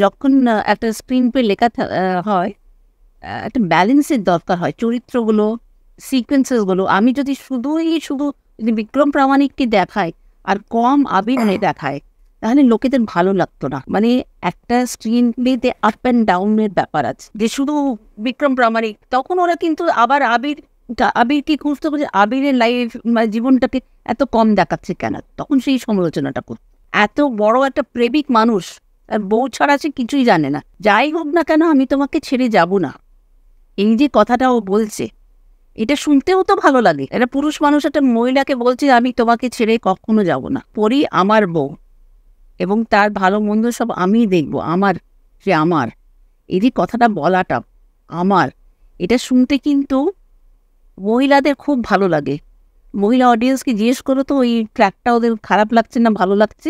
যখন একটা screen play লেখা হয়, একটা ব্যালেন্সের দরকার হয় চরিত্রগুলো, সিকোয়েন্সেসগুলো। আমি যদি শুধু যদি বিক্রম প্রামাণিককে দেখায় আর কম আবির দেখায়, তাহলে লোকেদের ভালো লাগতো না। মানে একটা স্ক্রিন প্লেতে আপ অ্যান্ড ডাউনের ব্যাপার আছে, যে শুধু বিক্রম প্রামাণিক, তখন ওরা কিন্তু আবার আবিরকে খুঁজতে খুঁজে আবিরের লাইফ মানে জীবনটাকে এত কম দেখাচ্ছে কেন, তখন সেই সমালোচনাটা করতো। এত বড় একটা প্রেমিক মানুষ, আর বউ ছাড়া সে কিছুই জানে না, যাই হোক না কেন আমি তোমাকে ছেড়ে যাব না, এই যে কথাটা ও বলছে, এটা শুনতেও তো ভালো লাগে। একটা পুরুষ মানুষ একটা মহিলাকে বলছে আমি তোমাকে ছেড়ে কখনো যাব না, পরি আমার বউ, এবং তার ভালো মন্দ সব আমিই দেখবো, সে আমার, এই যে কথাটা বলাটা আমার, এটা শুনতে কিন্তু মহিলাদের খুব ভালো লাগে। মহিলা অডিয়েন্সকে জিজ্ঞেস করো তো ওই ট্র্যাকটা ওদের খারাপ লাগছে না ভালো লাগছে।